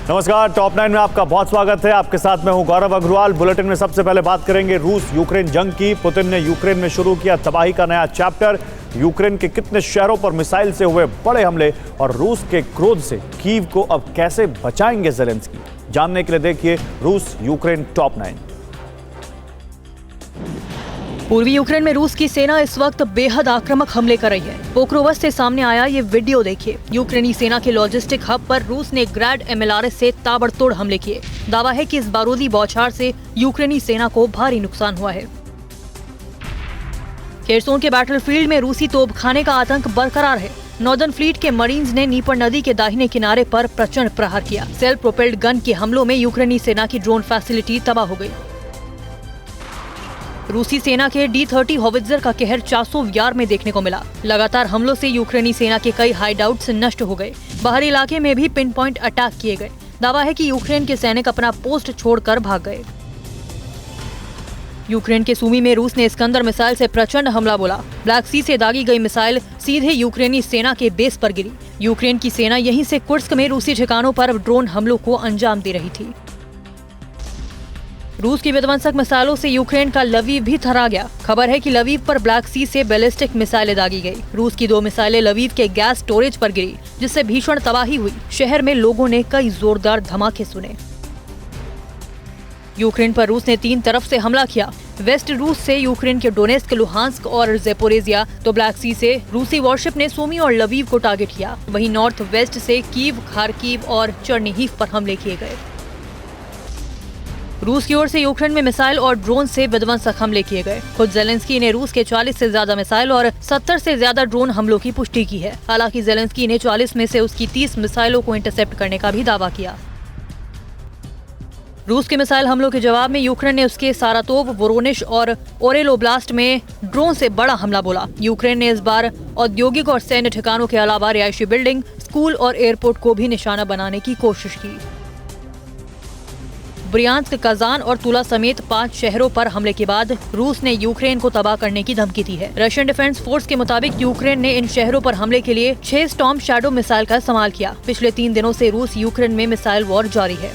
नमस्कार, टॉप 9 में आपका बहुत स्वागत है। आपके साथ मैं हूं गौरव अग्रवाल। बुलेटिन में सबसे पहले बात करेंगे रूस यूक्रेन जंग की। पुतिन ने यूक्रेन में शुरू किया तबाही का नया चैप्टर। यूक्रेन के कितने शहरों पर मिसाइल से हुए बड़े हमले और रूस के क्रोध से कीव को अब कैसे बचाएंगे जेलेंस्की, जानने के लिए देखिए रूस यूक्रेन टॉप 9। पूर्वी यूक्रेन में रूस की सेना इस वक्त बेहद आक्रामक हमले कर रही है। पोक्रोवस से सामने आया ये वीडियो देखिए। यूक्रेनी सेना के लॉजिस्टिक हब पर रूस ने ग्रैड MLRS से ताबड़तोड़ हमले किए। दावा है कि इस बारूदी बौछार से यूक्रेनी सेना को भारी नुकसान हुआ है। खेरसोन के बैटलफील्ड में रूसी तोपखाने का आतंक बरकरार है। नॉर्दर्न फ्लीट के मरीन्स ने नीपर नदी के दाहिने किनारे पर प्रचंड प्रहार किया। सेल्फ प्रोपेल्ड गन के हमलों में यूक्रेनी सेना की ड्रोन फैसिलिटी तबाह हो गई। रूसी सेना के D-30 हॉवित्जर का कहर 400 यार्ड में देखने को मिला। लगातार हमलों से यूक्रेनी सेना के कई हाइडआउट्स नष्ट हो गए। बाहरी इलाके में भी पिन पॉइंट अटैक किए गए। दावा है कि यूक्रेन के सैनिक अपना पोस्ट छोड़कर भाग गए। यूक्रेन के सूमी में रूस ने इस्कंदर मिसाइल से प्रचंड हमला बोला। ब्लैक सी से दागी गई मिसाइल सीधे यूक्रेनी सेना के बेस पर गिरी। यूक्रेन की सेना यहीं से कुर्स्क में रूसी ठिकानों पर ड्रोन हमलों को अंजाम दे रही थी। रूस की विध्वंसक मिसाइलों से यूक्रेन का लवीव भी थरा गया। खबर है कि लवीव पर ब्लैक सी से बैलिस्टिक मिसाइलें दागी गई। रूस की 2 मिसाइलें लवीव के गैस स्टोरेज पर गिरी, जिससे भीषण तबाही हुई। शहर में लोगों ने कई जोरदार धमाके सुने। यूक्रेन पर रूस ने 3 तरफ से हमला किया। वेस्ट रूस से यूक्रेन के डोनेस्क, लुहांस्क और ज़ेपोरिजिया, तो ब्लैक सी से रूसी वॉरशिप ने सूमी और लवीव को टारगेट किया। वहीं नॉर्थ वेस्ट से कीव, खार्किव और चर्निहिव पर हमले किए गए। रूस की ओर से यूक्रेन में मिसाइल और ड्रोन से विध्वंसक हमले किए गए। खुद जेलेंस्की ने रूस के 40 से ज्यादा मिसाइल और 70 से ज्यादा ड्रोन हमलों की पुष्टि की है। हालांकि जेलेंस्की ने 40 में से उसकी 30 मिसाइलों को इंटरसेप्ट करने का भी दावा किया। रूस के मिसाइल हमलों के जवाब में यूक्रेन ने उसके सारातोव, वोरोनिश और ओरेल ओब्लास्ट में ड्रोन से बड़ा हमला बोला। यूक्रेन ने इस बार औद्योगिक और सैन्य ठिकानों के अलावा रिहायशी बिल्डिंग, स्कूल और एयरपोर्ट को भी निशाना बनाने की कोशिश की। ब्रियांस्क, कजान और तुला समेत 5 शहरों पर हमले के बाद रूस ने यूक्रेन को तबाह करने की धमकी दी है। रशियन डिफेंस फोर्स के मुताबिक यूक्रेन ने इन शहरों पर हमले के लिए 6 स्टॉर्म शैडो मिसाइल का इस्तेमाल किया। पिछले 3 दिनों से रूस यूक्रेन में मिसाइल वॉर जारी है।